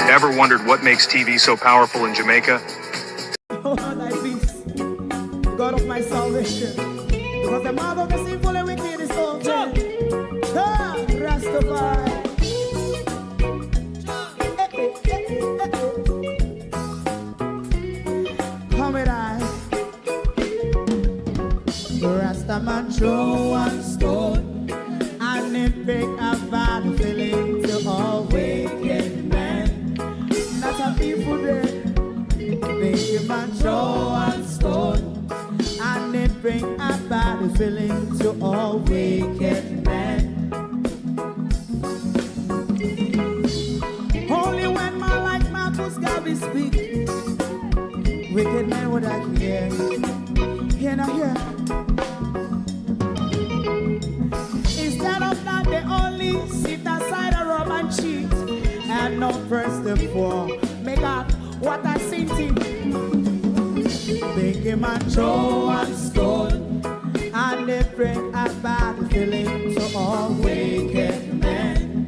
Ever wondered what makes TV so powerful in Jamaica? Oh, thy peace, God of my salvation. Because the mouth of the sinful and wicked is open. Rastafari. Come with I. Rastaman throw one stone and it pick a bad feeling to all wicked men. Not a people there. Make a man throw one stone and it bring a bad feeling to all wicked men. Only when man like Marcus Garvey speak, wicked men would I hear. Hear not hear. Instead of that, they only sit aside and rub and cheat and not press the poor. Make up what I seen to. Make a man throw one stone and they bring a bad feeling to all wicked men.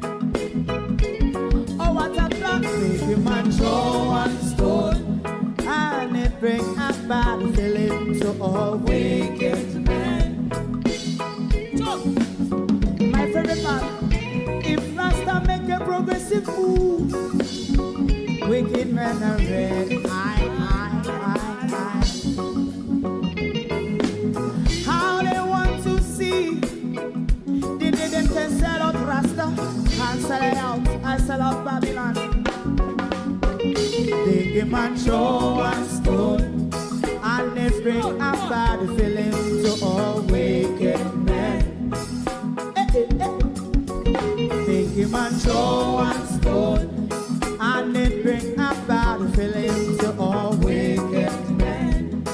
Oh, what a plan. Make a man throw one stone and it bring a bad feeling to all wicked men. My favorite part, if Rasta make a progressive move, wicked men are red. How they want to see, they them can sell out Rasta and sell it out. I sell out Babylon. They give man throw one stone and they bring a bad feeling to all wicked men. They give man throw one stone and they bring a bad feeling to all wicked men.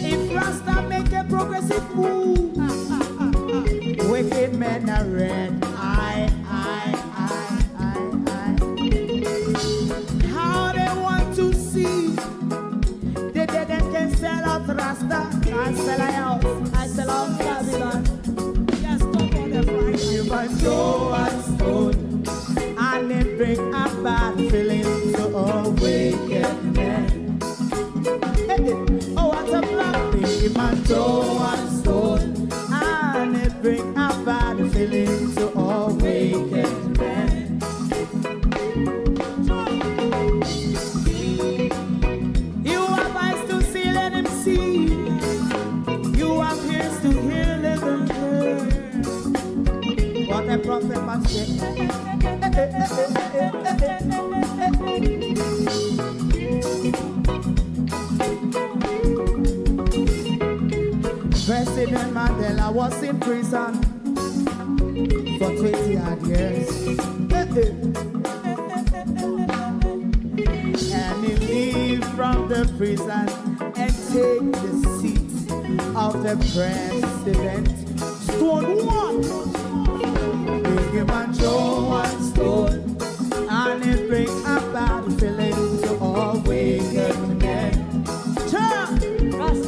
If Rasta make a progressive move, wicked men are red. How they want to see, they can sell out Rasta and sell out. I sell out Babylon. Just stop on the Friday. You might throw a stone and it bring a bad feeling to all wicked men. Oh, what a black thing. You might throw a stone and it bring a bad feeling to all wicked men. You have eyes to see, let him see. You have ears to hear, let them hear. What a prophet must say. President Mandela was in prison for 20 odd years. And he leave from the prison and take the seat of the president. Stone one. Big him and throw one stone and it bring a bad feeling to all wicked men.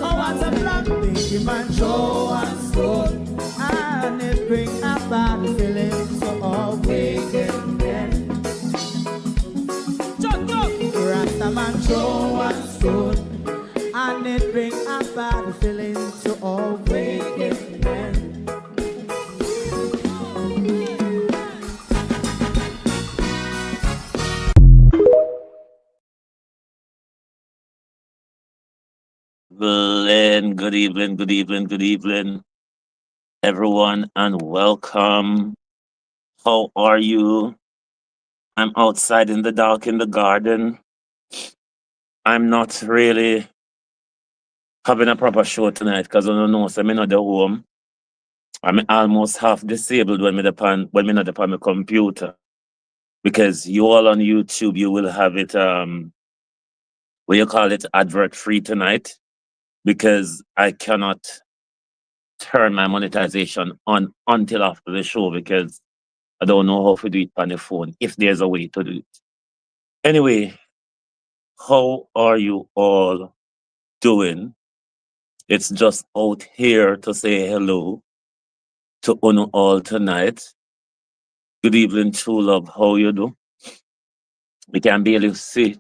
Oh, what's a black big him and throw one stone and it bring a bad feeling to all wicked men. Rastaman throw one stone and it bring a bad feeling to all wicked men. Good evening, everyone, and welcome. How are you? I'm outside in the dark in the garden. I'm not really having a proper show tonight because I don't know, so I'm not at home. I'm almost half disabled when me not upon my computer. Because you all on YouTube, you will have it what you call it, advert free tonight. Because I cannot turn my monetization on until after the show because I don't know how to do it on the phone, if there's a way to do it. Anyway, how are you all doing? It's just out here to say hello to Uno all tonight. Good evening, true love. How you do? We can barely see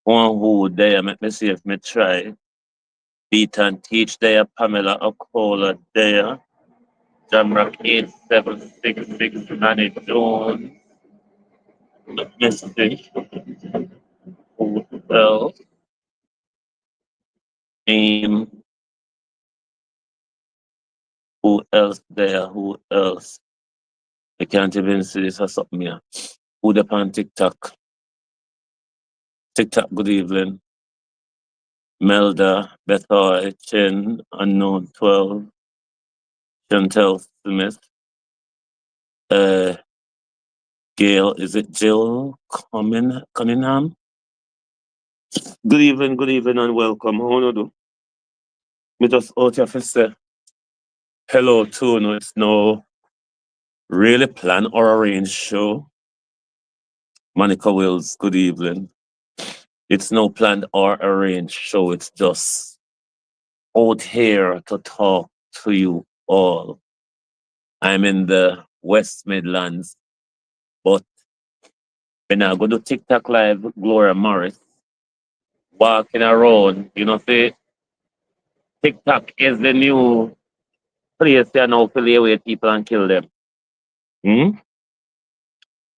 one who there. Let me see if me try. Beat and teach there. Pamela Okola there. Jamrock 8766 Manny Jones. Let me see who else. Aim. Who else there? Who else? I can't even see this or something here. Who the on TikTok? TikTok, good evening. Melda, Bethoy, Chin, Unknown 12, Chantel Smith, uh, Gail, is it Jill Cunningham? Good evening, and welcome. How you do? Me just out here to say hello to no, it's no really plan or arranged show. Monica Wills, good evening. It's no planned or arranged show. It's just out here to talk to you all. I'm in the West Midlands, but when I go to TikTok live, Gloria Morris walking around, say TikTok is the new place you know to lay away people and kill them. Hmm?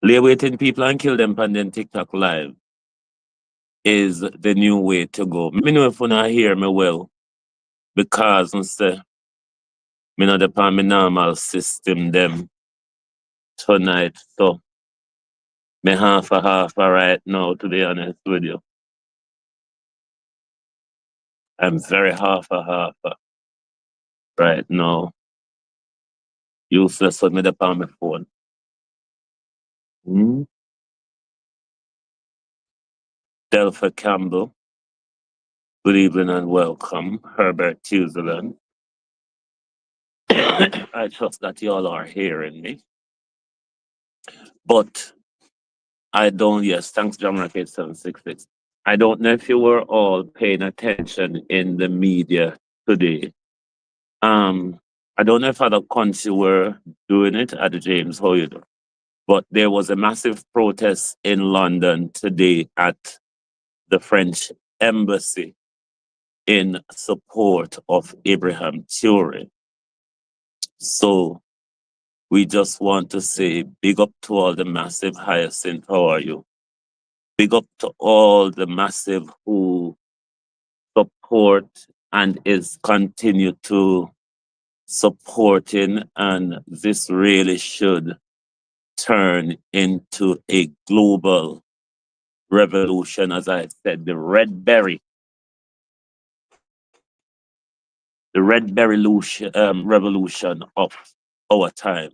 Lay waiting people and kill them and then TikTok live is the new way to go. Me know if you not hear me well because I say me not upon my normal system them tonight. So me half a right now to be honest with you. I'm very half a right now. Useless with me upon my phone. Hmm? Delpha Campbell, good evening and welcome. Herbert Tuzeland. I trust that you all are hearing me. But I don't, yes, thanks, John Rocket 766. I don't know if you were all paying attention in the media today. I don't know if other countries were doing it at the James Hoyt, but there was a massive protest in London today at the French embassy in support of Ibrahim Traoré. So we just want to say big up to all the massive Hyacinth. How are you? Big up to all the massive who support and is continue to supporting, and this really should turn into a global revolution. As I said, the revolution of our time.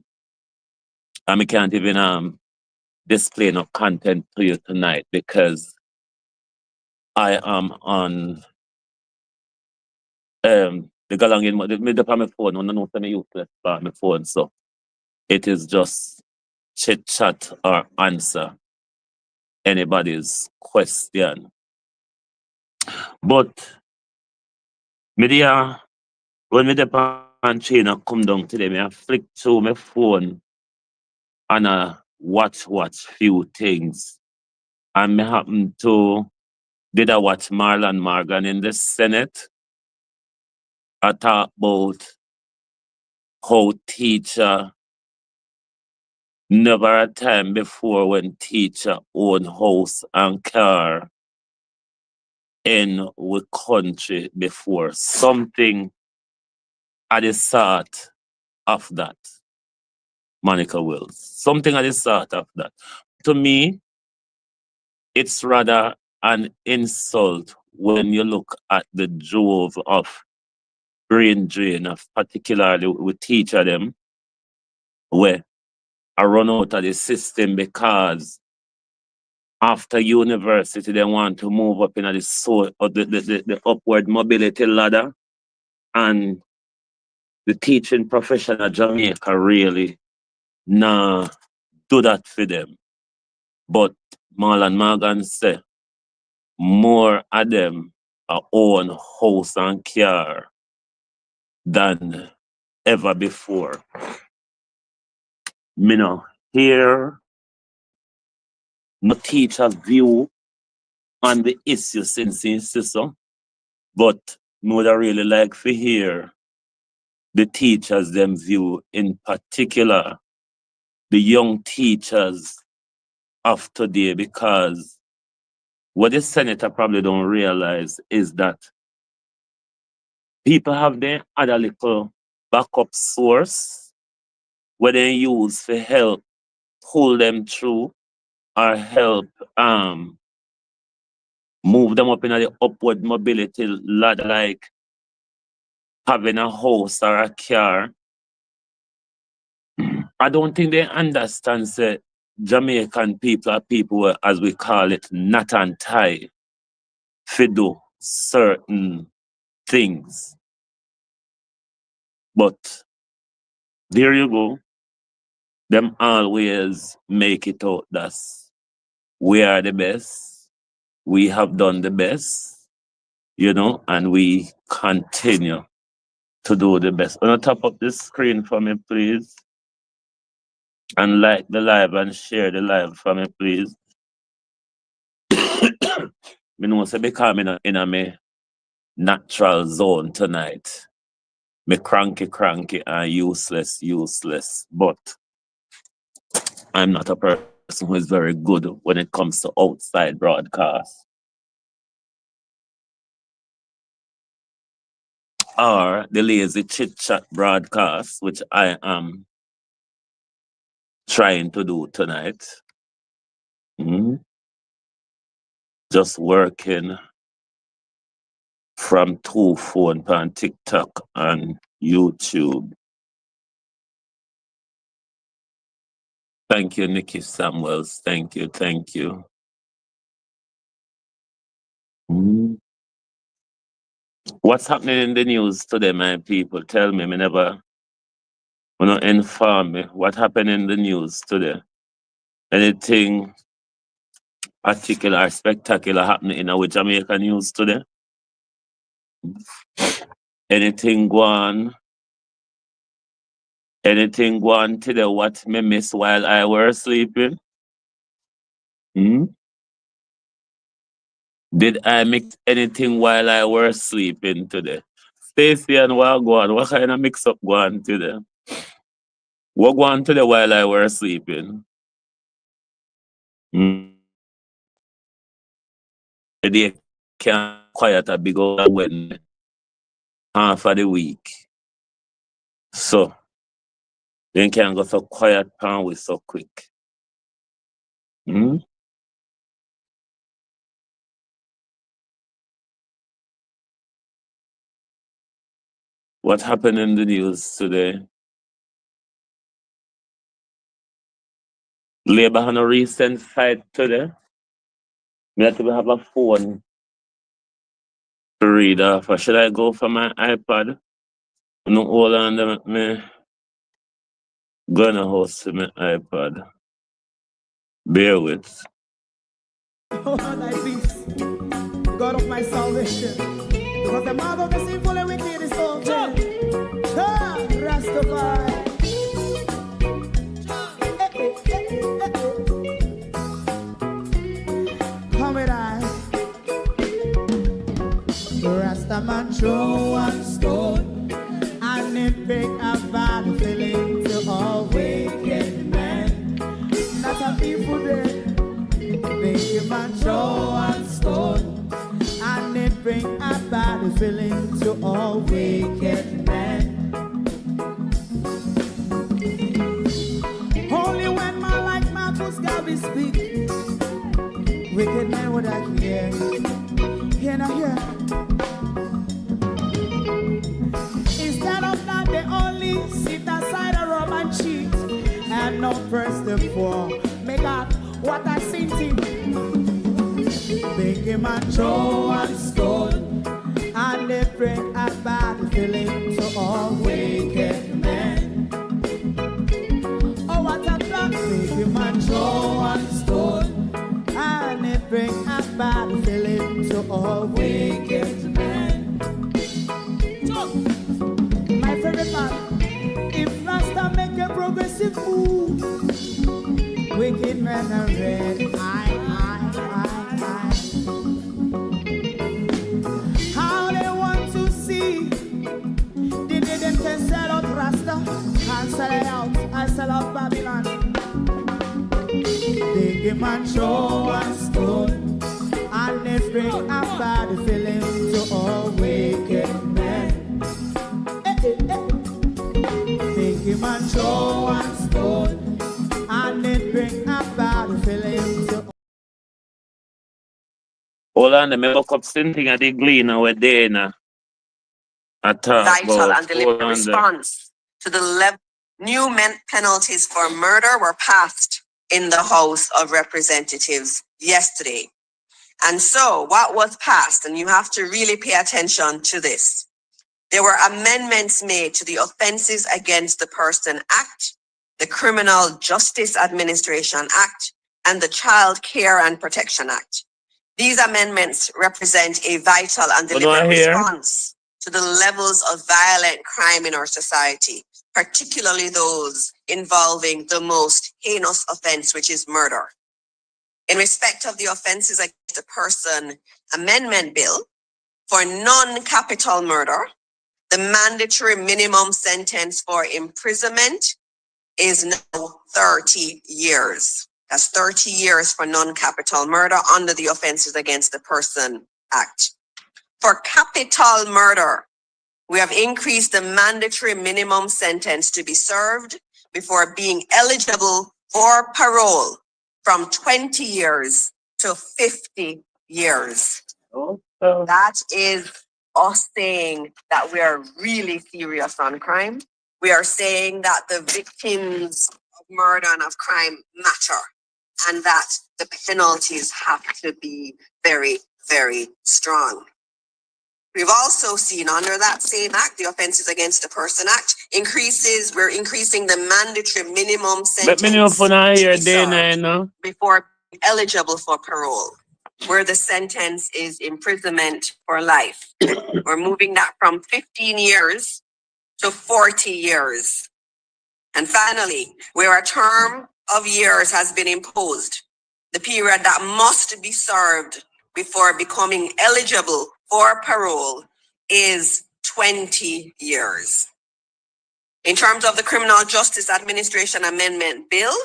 And we can't even display no content to you tonight because I am on the galang in my phone. No, no, no, useless by my phone. So it is just chit chat or answer anybody's question. But media when me on China come down today, me I flick through my phone and watch few things. And me happen to did I watch Marlon Morgan in the Senate. I talk about how teacher never a time before when teacher own house and car in we country before. Something at the sort of that, Monica Wills. Something at the sort of that. To me, it's rather an insult when you look at the drove of brain drain of particularly with teacher them where I run out of the system because after university they want to move up in the upward mobility ladder, and the teaching profession of Jamaica really nah do that for them. But Marlon Morgan say more of them are own house and car than ever before. Me know hear my teacher's view on the issue since so, but I would really like to hear the teachers them view, in particular the young teachers of today, because what the senator probably don't realize is that people have their other little backup source where they use to help pull them through or help move them up in the upward mobility ladder, like having a house or a car. I don't think they understand that Jamaican people are people, as we call it, not and tie to do certain things. But there you go. Them always make it out that we are the best. We have done the best, and we continue to do the best. On the top of the screen for me, please. And like the live and share the live for me, please. Me know say because I'm in a natural zone tonight. Me cranky and useless. But I'm not a person who is very good when it comes to outside broadcast. Or the lazy chit chat broadcast, which I am trying to do tonight. Just working from 2 phones on TikTok and YouTube. Thank you, Nikki Samuels. Thank you. What's happening in the news today, my people? Tell me, never wanna inform me. What happened in the news today? Anything particular or spectacular happening in our Jamaican news today? Anything go on? Anything go on today what me miss while I were sleeping? Did I mix anything while I were sleeping today? Stacey and what go on? What kind of mix up go on today? What go on today while I were sleeping? The day can quiet a big old when half of the week. So then can go so quiet pan with so quick. What happened in the news today? Labour had a recent fight today. Me have to have a phone to read off. Or should I go for my iPad? No, hold on, me gonna host my iPad. Bear with. Oh, thy peace, God of my salvation. Because the mouth of the sinful and wicked is open. Rastafari. Come with I. Rastaman throw one stone and it bring a bad feeling to all wicked men. Not a people there. Make a man throw one stone and it bring a bad feeling to all wicked men. Only when man like Marcus Garvey speak, wicked men would I hear. Hear now hear. Instead of that they only sit aside a rob and cheat and not first and for. Make God what I seen to make him a throw and stone and they bring a bad feeling to all wicked men. Oh, what a plan! Make him a throw and stone and they bring a bad feeling to all wicked men. So, my favorite man, if Rasta make a progressive move, men are red. How they want to see the day them can sell out Rasta and sell it out. I sell out Babylon. They give man show and stone and they bring a bad feeling to all wicked men. They give man show and stone and they bring a bad feeling to all. Hold on, let me look up something at the gleaner with Dana. Vital and deliberate response to the level. New penalties for murder were passed in the House of Representatives yesterday. And so what was passed, and you have to really pay attention to this, there were amendments made to the Offences Against the Person Act, the Criminal Justice Administration Act, and the Child Care and Protection Act. These amendments represent a vital and deliberate response to the levels of violent crime in our society, particularly those involving the most heinous offense, which is murder. In respect of the Offences Against the Person Amendment Bill, for non-capital murder, the mandatory minimum sentence for imprisonment is now 30 years. That's 30 years for non-capital murder under the Offences Against the Person Act. For capital murder, we have increased the mandatory minimum sentence to be served before being eligible for parole from 20 years to 50 years. That is us saying that we are really serious on crime. We are saying that the victims of murder and of crime matter, and that the penalties have to be very, very strong. We've also seen under that same act, the Offences Against the Person Act, we're increasing the mandatory minimum sentence before being eligible for parole, where the sentence is imprisonment for life. We're moving that from 15 years to 40 years. And finally, where a term of years has been imposed, the period that must be served before becoming eligible for parole is 20 years. In terms of the Criminal Justice Administration Amendment Bill,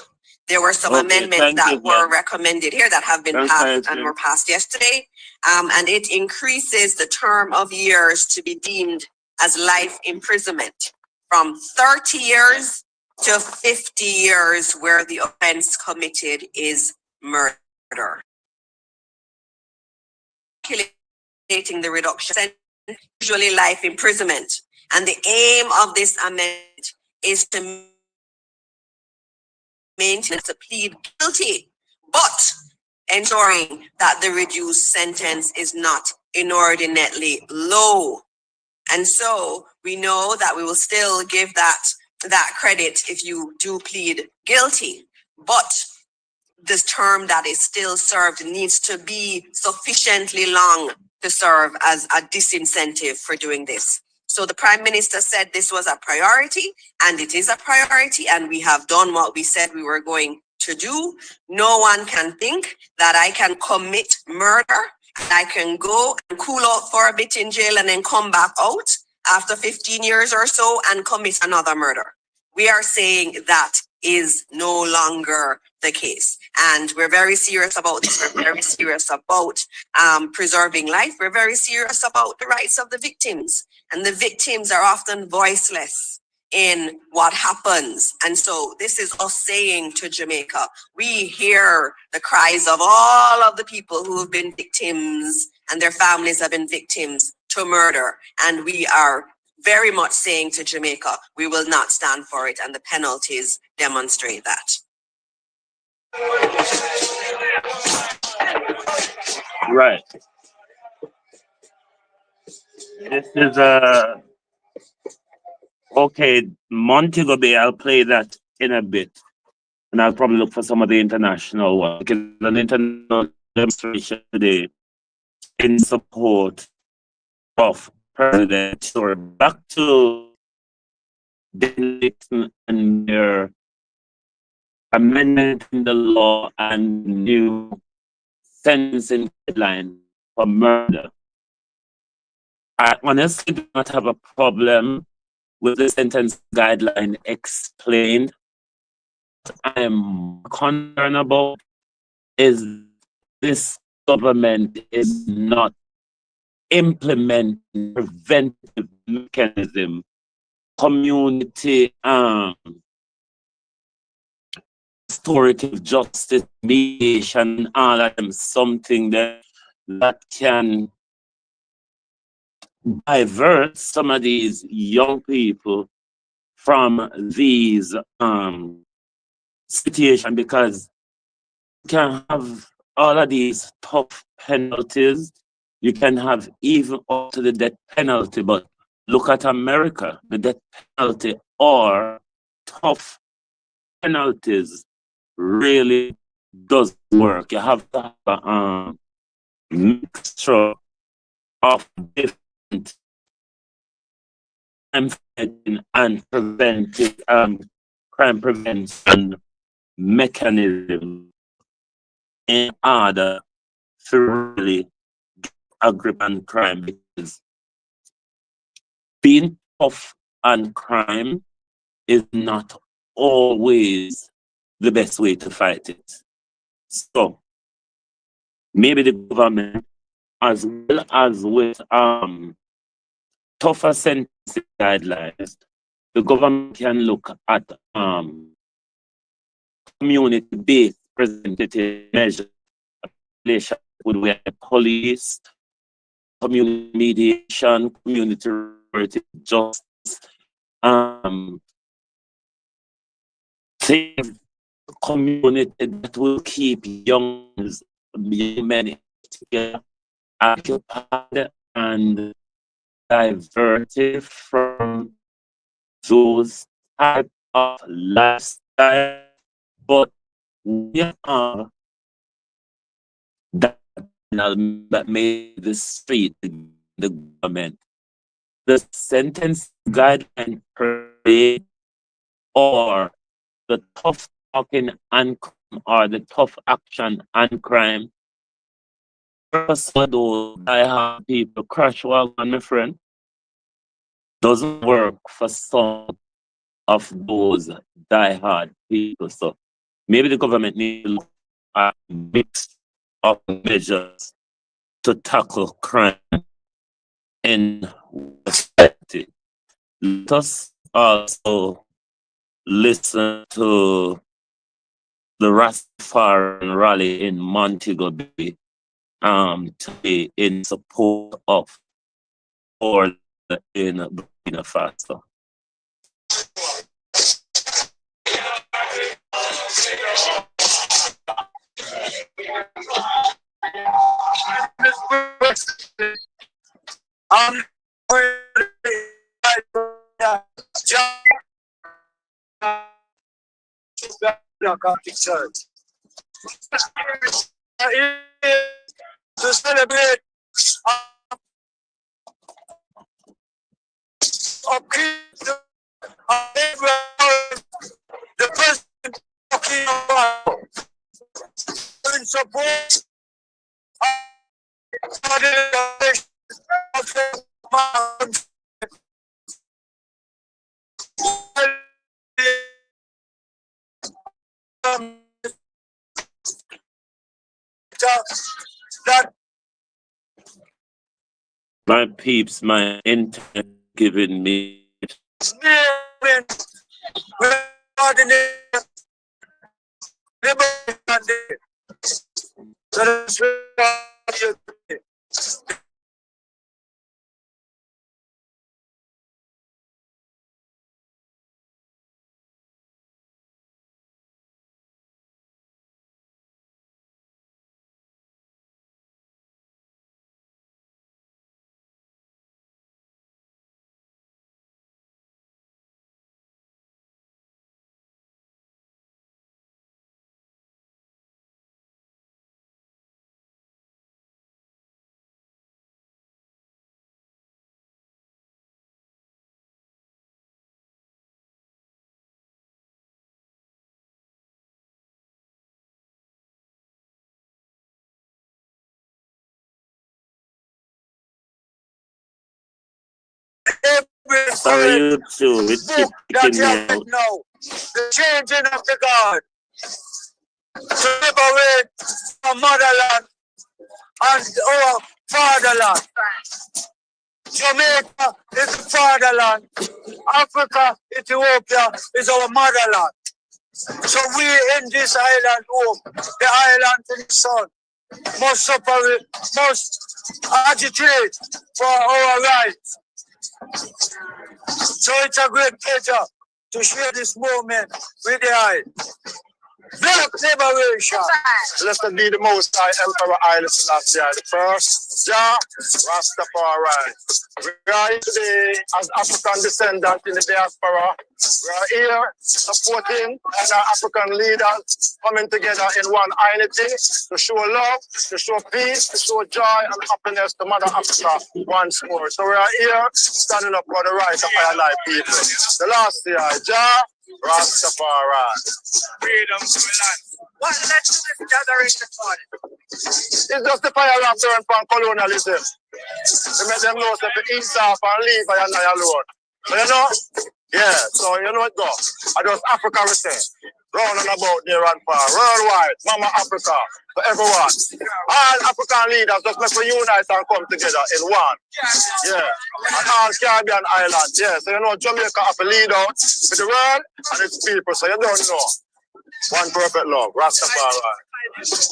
there were some amendments that were recommended here that have been passed and were passed yesterday. And it increases the term of years to be deemed as life imprisonment from 30 years to 50 years where the offense committed is murder. Calculating the reduction, usually life imprisonment. And the aim of this amendment is to maintain to plead guilty, but ensuring that the reduced sentence is not inordinately low. And so we know that we will still give that credit if you do plead guilty, but this term that is still served needs to be sufficiently long to serve as a disincentive for doing this. So the Prime Minister said this was a priority, and it is a priority, and we have done what we said we were going to do. No one can think that I can commit murder, and I can go and cool out for a bit in jail and then come back out after 15 years or so and commit another murder. We are saying that is no longer the case. And we're very serious about this. We're very serious about preserving life. We're very serious about the rights of the victims. And the victims are often voiceless in what happens. And so this is us saying to Jamaica, we hear the cries of all of the people who have been victims and their families have been victims to murder. And we are very much saying to Jamaica, we will not stand for it, and the penalties demonstrate that. Right. This is okay, Montego Bay, I'll play that in a bit. And I'll probably look for some of the international ones. Because an international demonstration today in support of President Traoré. Back to Nixon and their amendment in the law and new sentencing guideline for murder. I honestly do not have a problem with the sentence guideline explained. What I am concerned about is this government is not implementing preventive mechanism, community restorative justice, mediation, all of them, something that can divert some of these young people from these situations, because you can have all of these tough penalties. You can have even up to the death penalty, but look at America, the death penalty or tough penalties really does work. You have to have a mixture of different crime fighting and preventive crime prevention mechanism in order to really get a grip on crime, because being tough on crime is not always the best way to fight it. So maybe the government, as well as with tougher sentencing guidelines, the government can look at community-based representative measures, relation with where police, community mediation, community restorative justice, things, community that will keep young men together, occupied and diverted from those type of lifestyle. But we are that that made the street the government. The sentence guideline per se, or the tough talking and crime, or the tough action and crime, for those die-hard people crash wagon, my friend, doesn't work for some of those die-hard people. So maybe the government needs to look at a mix of measures to tackle crime in society. Let us also listen to the Rastafarian rally in Montego Bay today in support of or in Burkina Faso. Catholic Church to celebrate of Christ, the president talking about in support of the that My peeps, my internet giving me Sorry, you too. It keep book that kicking you me have out. now. The changing of the guard. To liberate our motherland and our fatherland. Jamaica is the fatherland. Africa, Ethiopia is our motherland. So we in this island home, the island in the sun, must separate, must agitate for our rights. So it's a great pleasure to share this moment with the eye. Black liberation. Blessed be the Most High Emperor Haile Selassie the First, Jah Rastafari. We are here today as African descendants in the diaspora. We are here supporting our African leaders coming together in one unity to show love, to show peace, to show joy and happiness to Mother Africa once more. So we are here standing up for the rights of our life people. The last year, Jah Rastafari. Freedom to the land. What led to this gathering this morning? It's just the fire lamp turn from colonialism. To make them know that the east off and leave I and I alone. So you know? Yeah, so you know it go. I just Africa we say. Round and about there and far. Worldwide, Mama Africa, for everyone. All African leaders just make we unite and come together in one. Yeah. And all Caribbean islands. Yeah. So you know Jamaica have a lead out for the world and its people. So you don't know. One perfect love. Rastafari.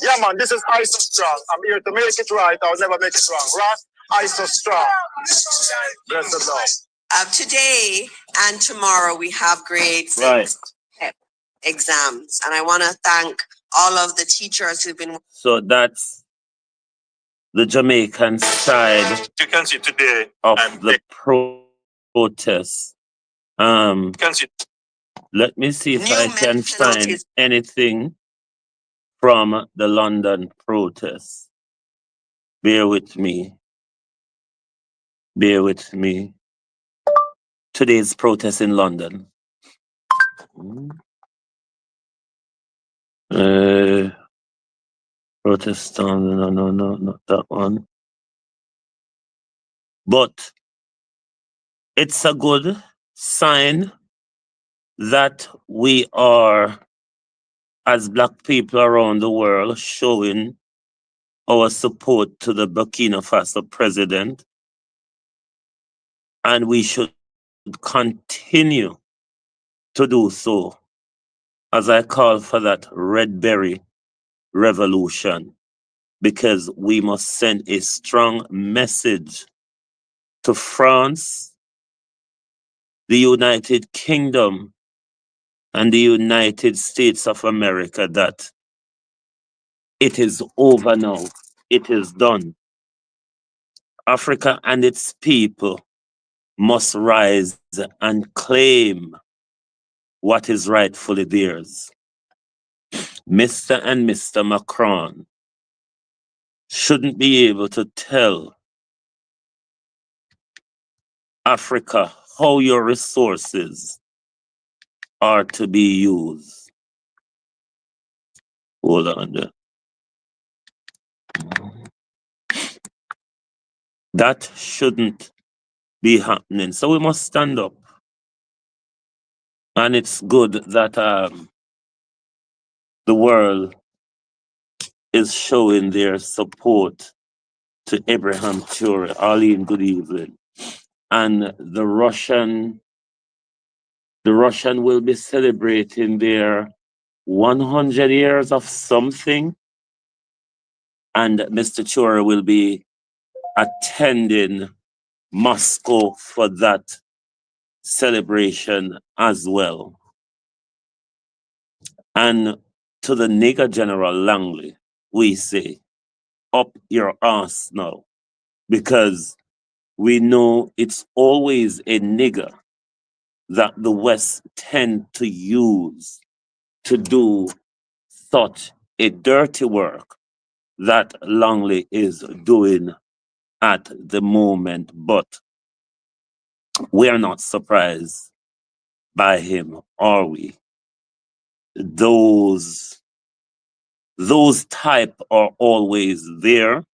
Yeah man, this is ISO Strong. I'm here to make it right. I'll never make it wrong. ISO Strong. Blessed love. Today and tomorrow we have grade 6 Right. exams, and I want to thank all of the teachers who've been. So that's the Jamaican side You can see today. of the protest. You can see. Let me see if New I can mental find penalties. anything from the London protest. Bear with me. Bear with me. Today's protest in London. Protest on, no, not that one. But it's a good sign that we are, as Black people around the world, showing our support to the Burkina Faso president. And we should continue to do so, as I call for that red berry revolution, because we must send a strong message to France, the United Kingdom, and the United States of America that it is over now. It is done. Africa and its people must rise and claim what is rightfully theirs. Mr. and Mr. Macron shouldn't be able to tell Africa how your resources are to be used. Hold on there. That shouldn't be happening. So we must stand up. And it's good that the world is showing their support to Ibrahim Traoré. Arlene, good evening. And the Russian will be celebrating their 100 years of something. And Mr. Traoré will be attending Moscow for that celebration as well. And to the nigger General Langley, we say, up your ass now, because we know it's always a nigger that the West tend to use to do such a dirty work that Langley is doing at the moment. But we are not surprised by him, are we? Those type are always there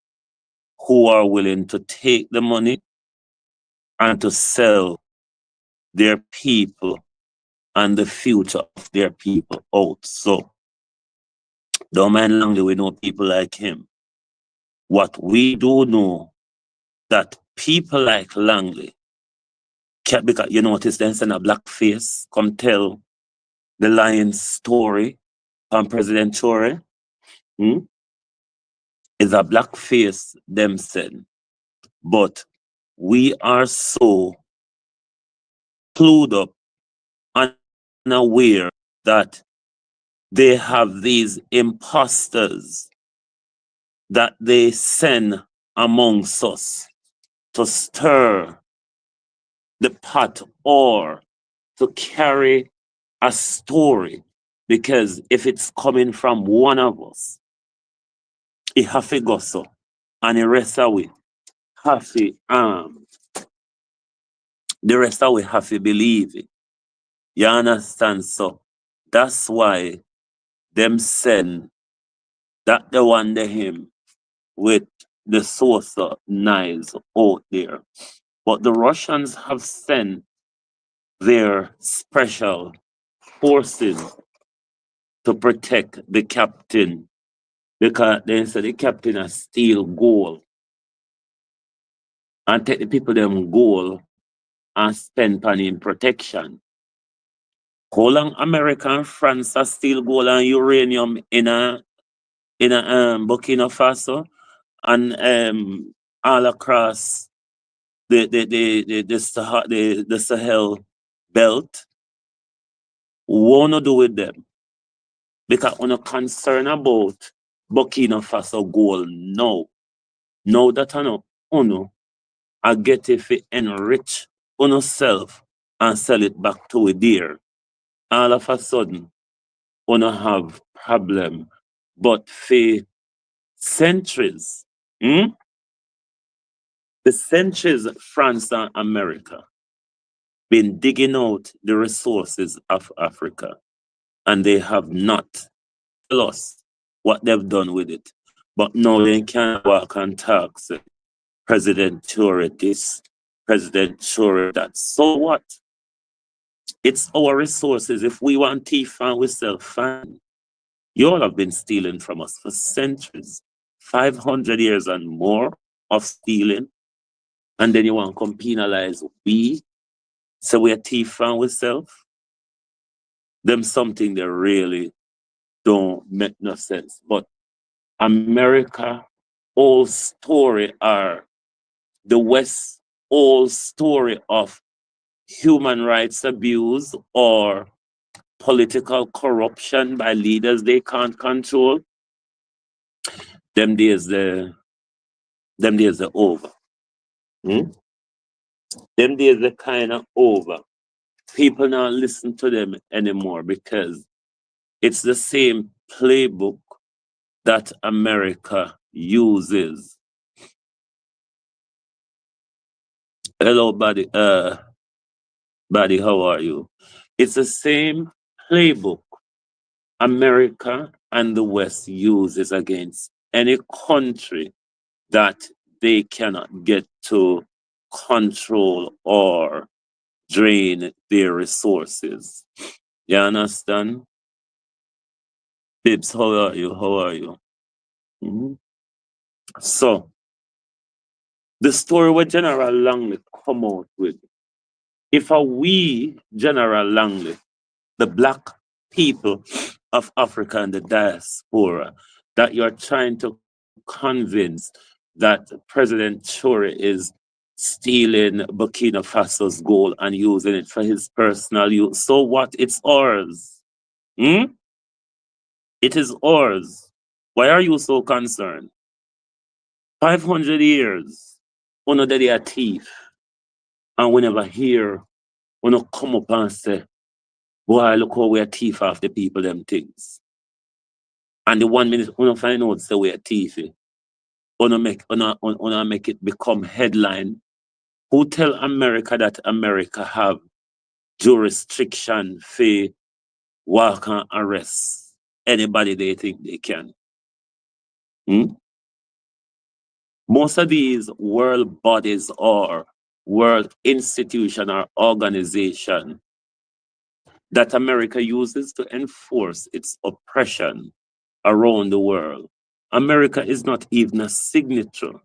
who are willing to take the money and to sell their people and the future of their people out. So don't mind Langley, we know people like him. What we do know that people like Langley, because you notice they send a black face, come tell the lion story on President Traoré. Is a black face them said. But we are so clued up and aware that they have these imposters that they send amongst us to stir the pot or to carry a story. Because if it's coming from one of us, it have to go so. And the rest of we have to the rest of we have to believe it. You understand? So that's why them send that the one to him with the source of knives out there. But the Russians have sent their special forces to protect the captain because they said the captain has steal gold and take the people them gold and spend on in protection. How long America and France are steal gold and uranium in a Burkina Faso and all across the Sahel belt? What to do with them? Because we're not concerned about Burkina Faso gold now. Now that I know, I get if it enrich on self and sell it back to it there. All of a sudden, have problem. But for centuries, the centuries France and America been digging out the resources of Africa, and they have not tell us what they've done with it. But now they can walk and talk, say, President Traoré this, President Traoré that. So what? It's our resources. If we want thief and we sell, fine. You all have been stealing from us for centuries, 500 years and more of stealing. And then you want to come penalize we, so we're thief and we sell. Them something that really don't make no sense. But America, old story are the West old story of human rights abuse or political corruption by leaders they can't control. Them days are over. Them days are kind of over. People not listen to them anymore because it's the same playbook that America uses. Hello, buddy. Buddy, how are you? It's the same playbook America and the West uses against any country that they cannot get to control or drain their resources. You understand? Bibs, how are you? How are you? So, the story what General Langley come out with, if we, General Langley, the black people of Africa and the diaspora, that you're trying to convince that President Traoré is stealing Burkina Faso's gold and using it for his personal use. So what? It's ours. It is ours. Why are you so concerned? 500 years, one of they are thief. And we never hear, we not come up and say, boy, look how we're thief off the people, them things. And the 1 minute, we don't find out, say we're thief. We make it become headline. Who tell America that America have jurisdiction for walk and arrest anybody they think they can? Most of these world bodies are world institution or organization that America uses to enforce its oppression around the world. America is not even a signature.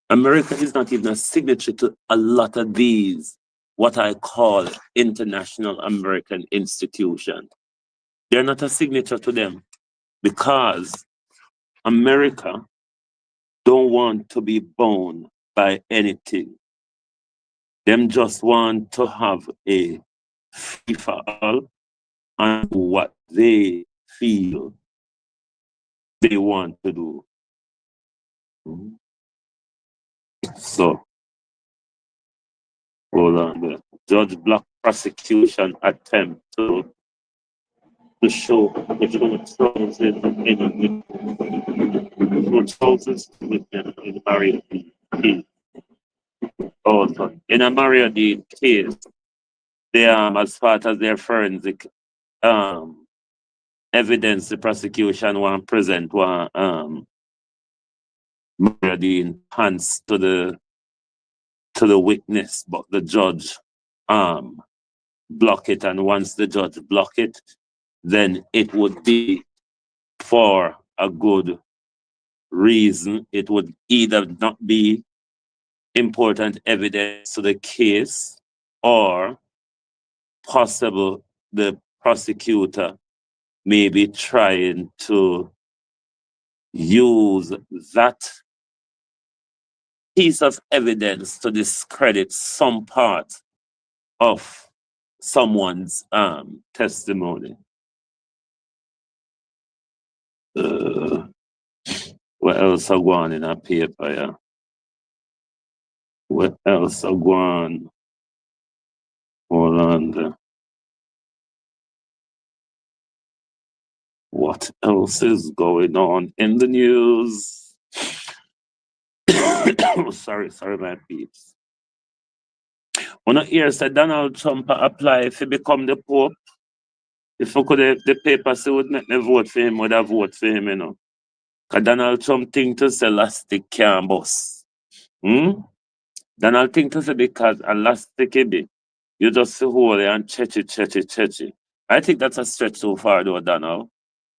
America is not even a signature to a lot of these, what I call international American institutions. They're not a signature to them because America don't want to be bound by anything. Them just want to have a free for all and what they feel they want to do. So, hold on there. Judge block prosecution attempt to show the trousers in Mario case. Also, in a Mario case, they as far as their forensic evidence, the prosecution want present one Mario hands to the witness, but the judge block it, and once the judge block it, then it would be for a good reason. It would either not be important evidence to the case or possible the prosecutor may be trying to use that piece of evidence to discredit some part of someone's testimony. What else I want in a paper? Yeah. What else I want? Hold on there. What else is going on in the news? sorry, my peeps. When I hear said Donald Trump apply if he become the Pope, if I could the paper say would make me vote for him, would I vote for him, you know? Because Donald Trump think to say elastic can bust. Donald think to say because elastic it be, you just hold it and check it. I think that's a stretch so far though, Donald.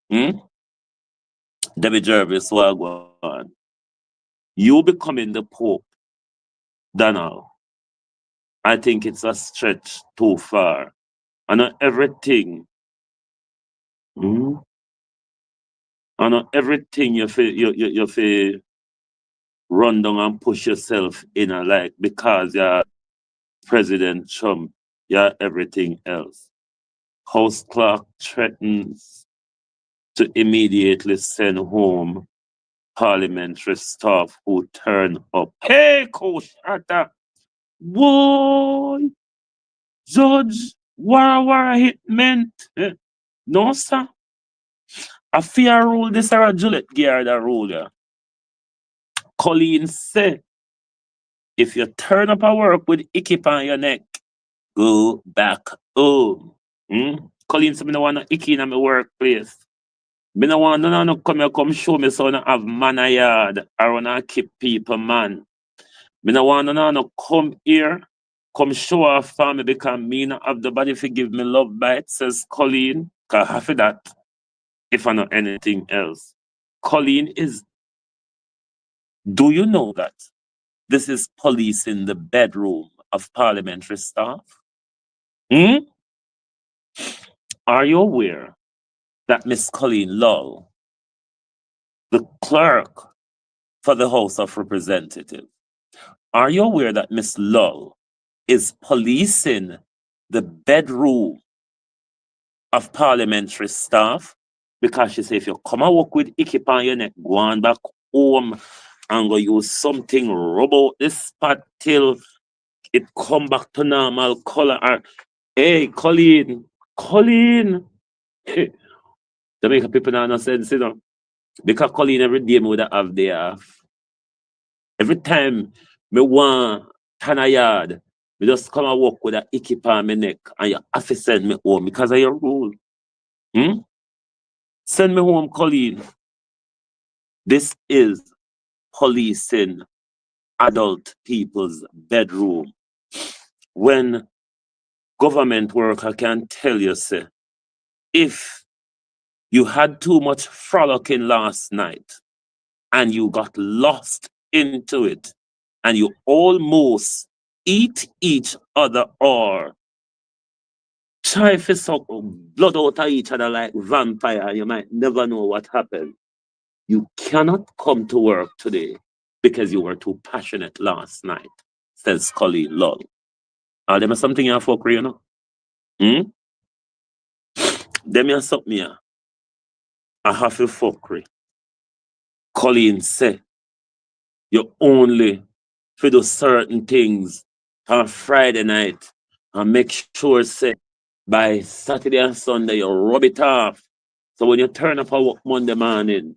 David Jervis, Wagwan. You becoming the Pope, Donald. I think it's a stretch too far. And not everything. And not everything you feel run down and push yourself in a like because you're President Trump, you're everything else. House clerk threatens to immediately send home parliamentary staff who turn up. Hey, Coach Atta. Boy, Judge, wara hit meant. No, sir. A fair rule, this is a Juliet Garda rule. Yeah. Colleen say, if you turn up at work with icky on your neck, go back home. Colleen said, I don't want no icky in my workplace. I don't want no come show me so I don't have man a yard. I want to keep people, man. I don't want no come here, come show off for me because me not have the body to give me love bite, says Colleen. Because half of that, if I know anything else. Colleen is, do you know that this is policing the bedroom of parliamentary staff? Are you aware that Miss Colleen Law, the clerk for the House of Representatives, are you aware that Miss Law is policing the bedroom of parliamentary staff? Because she said, if you come and work with icky on your neck, go on back home and go use something, rub out this spot till it come back to normal color. Hey, Colleen. Jamaica people don't know sense, you know. Because Colleen every day me would have day off. Every time me want turn a yard, me just come and walk with a icky on my neck and you have to send me home because of your rule. Send me home, Colleen. This is policing adult people's bedroom. When government worker can tell you, say, if you had too much frolicking last night and you got lost into it and you almost eat each other or try to suck blood out of each other like vampire, you might never know what happened. You cannot come to work today because you were too passionate last night, says Colleen Lull. Them is something you fuck, you know? Hmm? Them you suck me, I have to fuckery. Colleen say, you only for do certain things on Friday night and make sure say by Saturday and Sunday you rub it off. So when you turn up at work Monday morning,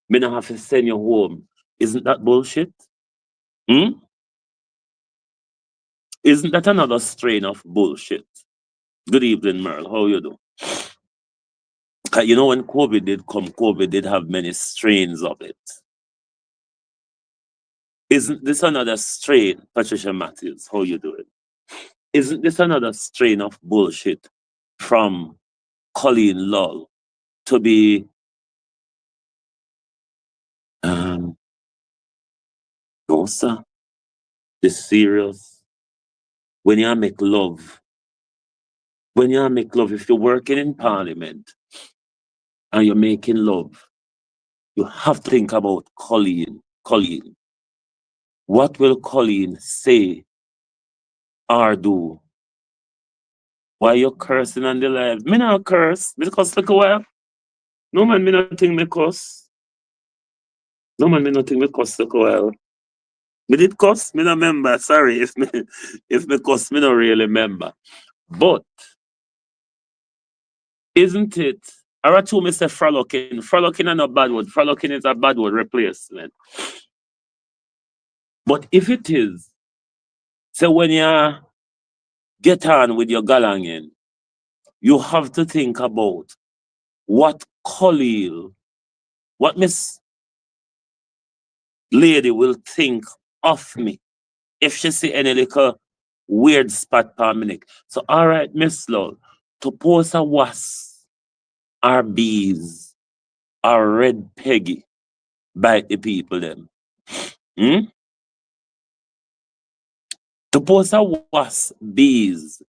me not have to send you home. Isn't that bullshit? Hmm? Isn't that another strain of bullshit? Good evening, Merle. How you do? You know when COVID did come, COVID did have many strains of it. Isn't this another strain, Patricia Matthews? How you doing? Isn't this another strain of bullshit from Colleen Lull to be no sir, this serious? When you make love, if you're working in parliament and you're making love, you have to think about Colleen. Colleen. What will Colleen say or do? Why you cursing on the live? Me not curse. Me cuss like a while. No man, me not think me cuss. No man, me not think me cuss like a while. Me did cuss, me not remember. Sorry if me cuss, me not really remember. But isn't it? I told me say frolicking. Frolicking is not a bad word. Frolicking is a bad word replacement. But if it is, so when you get on with your galanging, you have to think about what Khalil, what Miss Lady will think of me if she see any little weird spot per minute. So all right, Miss Love, to post a wasp or bees or red peggy by the people them. Hmm? To post a wasp, bees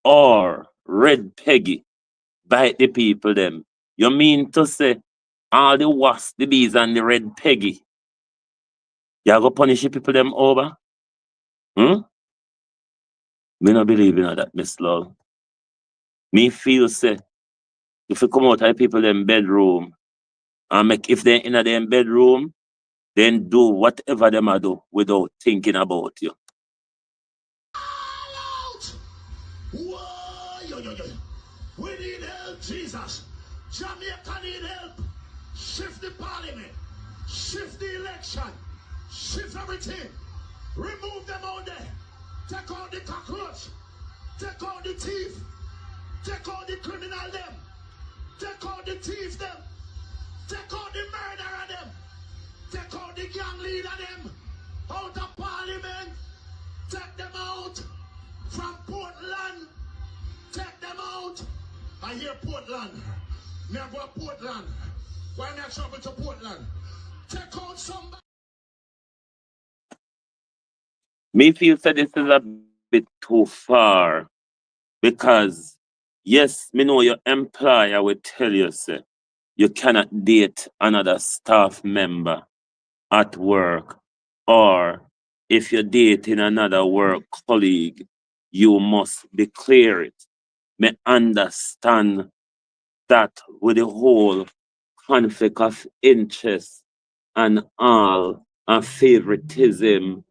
or red peggy by the people them. You mean to say all the wasps, the bees and the red peggy, you go punish the people them over? Hmm? Me not believe in that, Miss Love. Me feel say if you come out of people them bedroom and make if they in a them bedroom, then do whatever them a do without thinking about you. Out! Whoa, yo. We need help, Jesus. Jamaica need help. Shift the parliament. Shift the election. Shift everything. Remove them out there. Take out the cockroach. Take out the thief. Take out the criminal them. Take out the thief them. Take out the murderer them. Take out the gang leader them. Out of parliament. Take them out. From Portland. Take them out. I hear Portland. Me I go to Portland. Why not travel to Portland? Take out somebody. Me feel that this is a bit too far because yes, me know your employer will tell you say you cannot date another staff member at work, or if you're dating another work colleague, you must declare it. Me understand that with the whole conflict of interest and all and favoritism,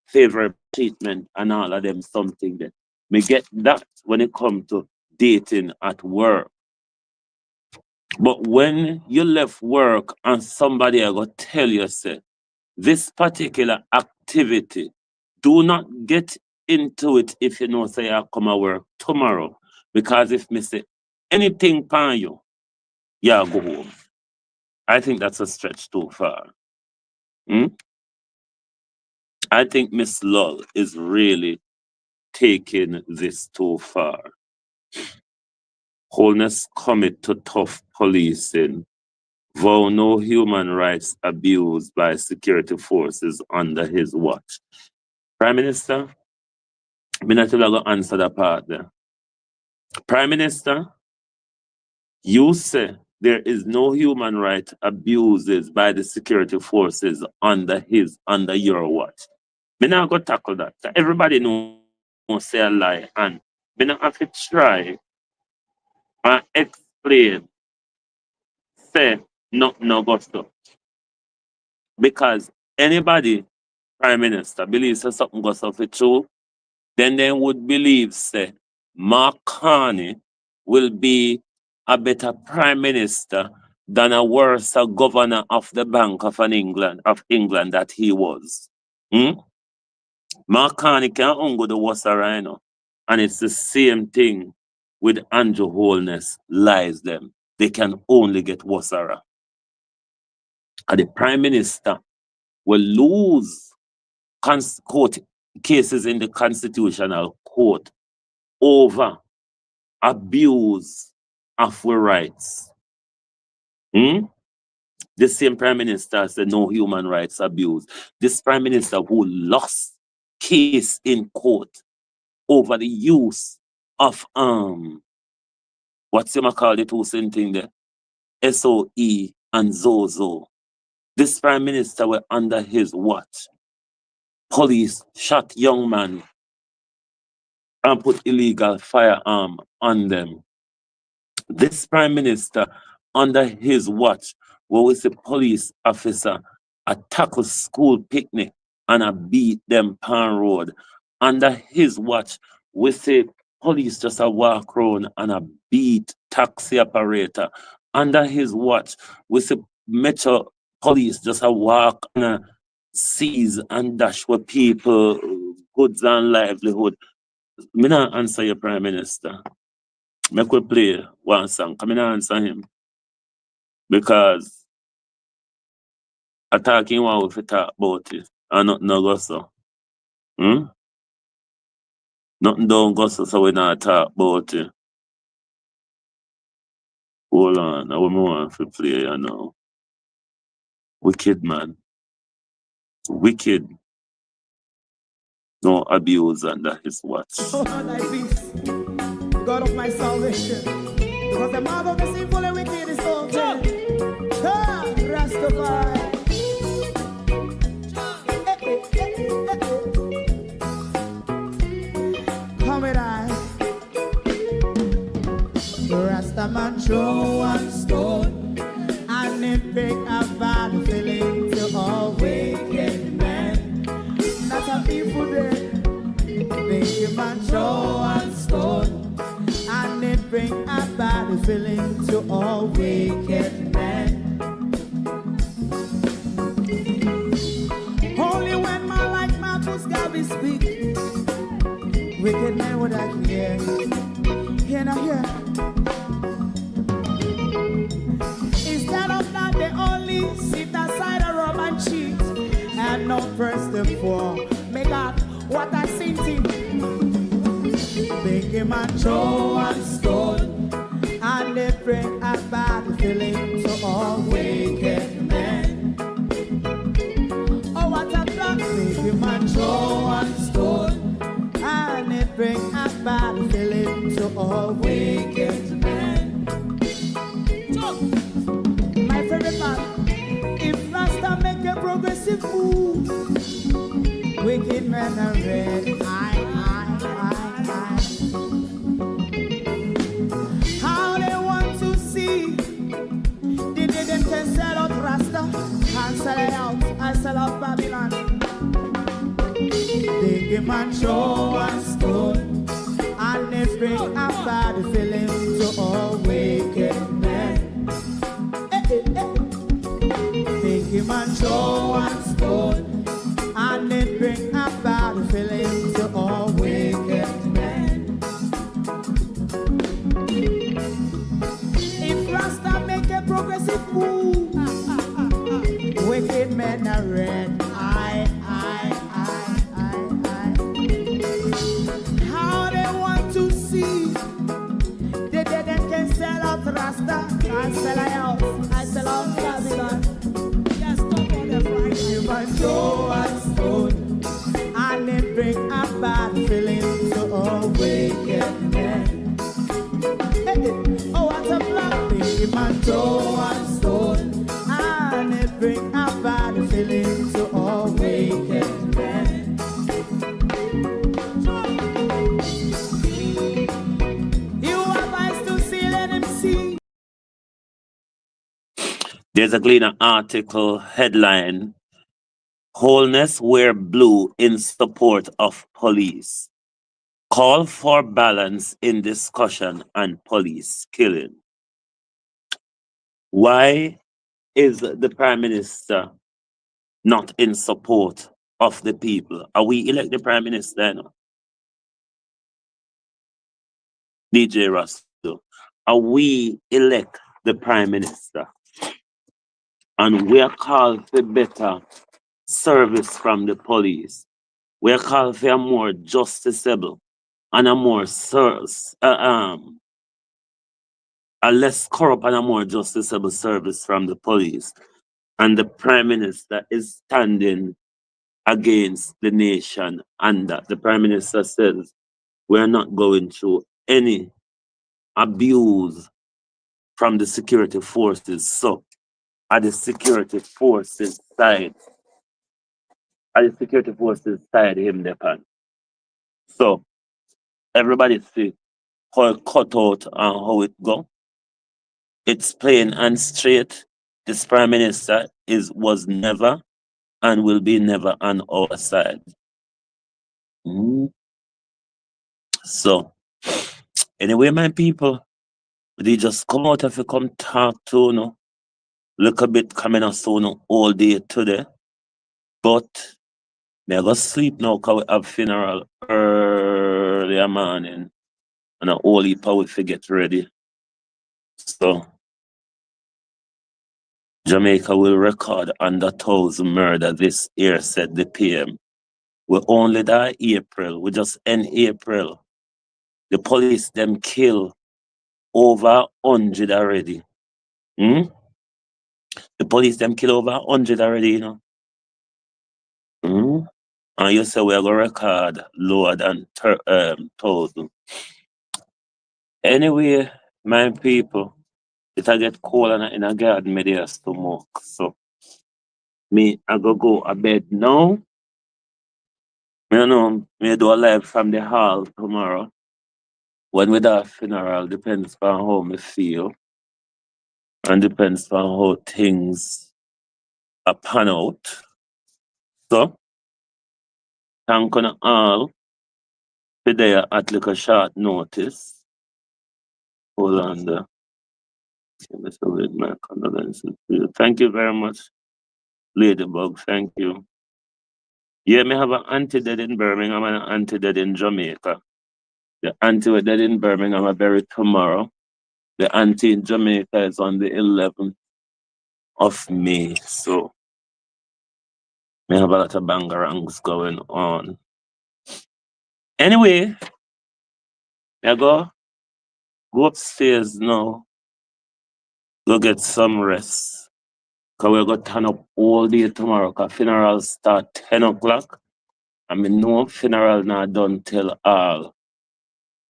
favorite treatment and all of them something that me get that when it comes to dating at work. But when you left work and somebody I go tell you say this particular activity, do not get into it if you know say I come to work tomorrow. Because if me say anything pan you, yeah, go home. I think that's a stretch too far. Hmm? I think Miss Lull is really taking this too far. Wholeness commit to tough policing, vow no human rights abused by security forces under his watch. Prime Minister, I'm not going to answer that part there. Prime Minister, you say there is no human right abuses by the security forces under your watch. Me not go tackle that. Everybody know say a lie, and me not have to try and explain say no go so. Because anybody prime minister believes that something goes off it true, then they would believe say Mark Carney will be a better prime minister than a worse governor of the Bank of England that he was. Mark Carney can't ungo the Wasara, you know. And it's the same thing with Andrew Holness lies them. They can only get Wasara. And the prime minister will lose court cases in the constitutional court over abuse of our rights. The same prime minister said no human rights abuse. This prime minister who lost case in court over the use of what's you call the two same thing there? SOE and Zozo. This prime minister were under his watch. Police shot young man and put illegal firearm on them. This prime minister under his watch, where we see police officer attack a school picnic and a beat them pan road. Under his watch, we see police just a walk around and a beat taxi operator. Under his watch, we see Metro police just a walk and a seize and dash with people, goods and livelihood. Me not answer your prime minister. Me could play one song. Come in and answer him. Because attacking one if you talk about it. And nothing no go so. Nothing don't go so we not talk about it. Hold on, I want to play you now. Wicked man. Wicked. No abuse under his watch. Oh, thy peace, God of my salvation. Because the mouth of the sinful and wicked is so dead. Rastafari. Come with I. Rastaman throw one stone and it break a bad feeling to all wicked men. That's a people there. Make a man throw one stone and it bring a bad feeling to all wicked men. Only when man like Marcus Garvey speak, wicked men would I hear. Hear not hear. Instead of that, they only sit aside and rub and cheat and not press the poor. Make out what I seen to. Make a man throw one stone and they bring a bad feeling to all wicked men. Oh, what a plan. Make a man throw one stone and it bring a bad feeling to all wicked men. My favorite man, if Rasta make a progressive move, wicked men are red. How they want to see the day them can sell out Rasta and sell it out and sell out Babylon. They give man throw one stone and they bring a bad feeling to all wicked men. They give man throw one stone and they bring a bad feeling to all wicked men. If Rasta make a progressive move, wicked men are red. I. I sell a house, I sell out Babylon. Yes, come on the Friday. If I throw a stone, and it bring a bad feeling to a wicked man. Hey, oh, what a black thing. If I throw a stone, and it bring a bad feeling to a wicked man. There's a Gleaner article headline, Wholeness Wear Blue in Support of Police. Call for balance in discussion and police killing. Why is the Prime Minister not in support of the people? Are we elect the Prime Minister now? DJ Russell, are we elect the Prime Minister? And we are called for better service from the police. We are called for a more justiciable and a more a less corrupt and a more justiciable service from the police. And the Prime Minister is standing against the nation, and that the Prime Minister says we're not going through any abuse from the security forces. So at the security forces side, him depend. So everybody see how it cut out and how it go. It's plain and straight. This Prime Minister was never and will be never on our side. So anyway, my people, they just come out if you come talk to no. Look a bit coming us soon all day today. But me go sleep now because we have funeral early morning. And a whole heap of we forget ready. So Jamaica will record under 1,000 murder this year, said the PM. We only die April. We just end April. The police them kill over 100 already. The police them kill over 100 already, you know. And you say we're going to record lower than 1,000. Anyway, my people, it'll get cold and in a garden, me there smoke. So, I go a bed now. Me know, me do a live from the hall tomorrow. When we do a funeral, depends on how me feel. And depends on how things are pan out. So, thank you all today at like a short notice. Hold on there. My condolences to you. Thank you very much, Ladybug. Thank you. Yeah, me have an auntie dead in Birmingham and an auntie dead in Jamaica. The auntie was dead in Birmingham are buried tomorrow. The auntie in Jamaica is on the 11th of May. So, we have a lot of bangarangs going on. Anyway, I go upstairs now. Go get some rest. Because we're going to turn up all day tomorrow. Because funerals start 10 o'clock. I mean, no funeral not done till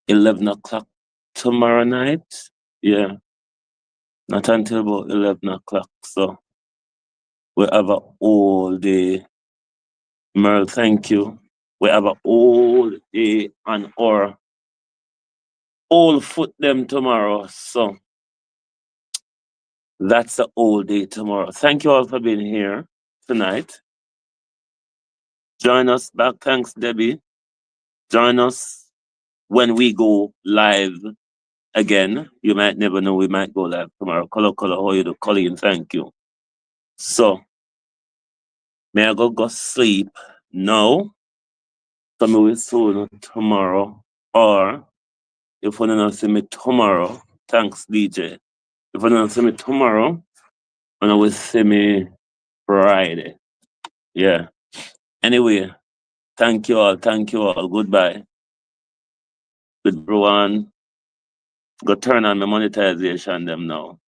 11 o'clock tomorrow night. Yeah. Not until about 11 o'clock. So, we have a whole day. Merle, thank you. We have a whole day and our whole foot them tomorrow. So, that's the whole day tomorrow. Thank you all for being here tonight. Join us back. Thanks, Debbie. Join us when we go live again. You might never know we might go live tomorrow. Color, how you do? Colleen, thank you. So, may I go sleep now? So, me will soon tomorrow. Or, if you don't see me tomorrow, thanks, DJ. If you don't see me tomorrow, and I will see me Friday. Yeah. Anyway, thank you all. Thank you all. Goodbye. Good everyone. Go turn on my monetization them now.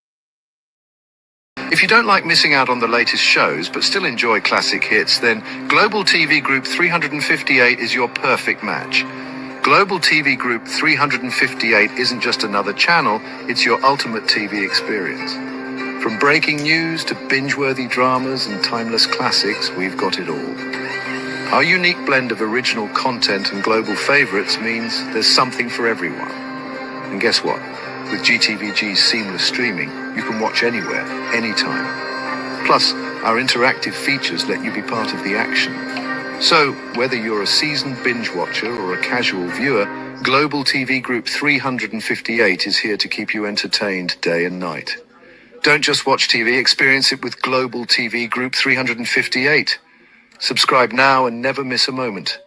If you don't like missing out on the latest shows but still enjoy classic hits, then Global TV Group 358 is your perfect match. Global TV Group 358 isn't just another channel, it's your ultimate TV experience. From breaking news to binge-worthy dramas and timeless classics, we've got it all. Our unique blend of original content and global favorites means there's something for everyone. And guess what? With GTVG's seamless streaming, you can watch anywhere, anytime. Plus, our interactive features let you be part of the action. So, whether you're a seasoned binge watcher or a casual viewer, Global TV Group 358 is here to keep you entertained day and night. Don't just watch TV, experience it with Global TV Group 358. Subscribe now and never miss a moment.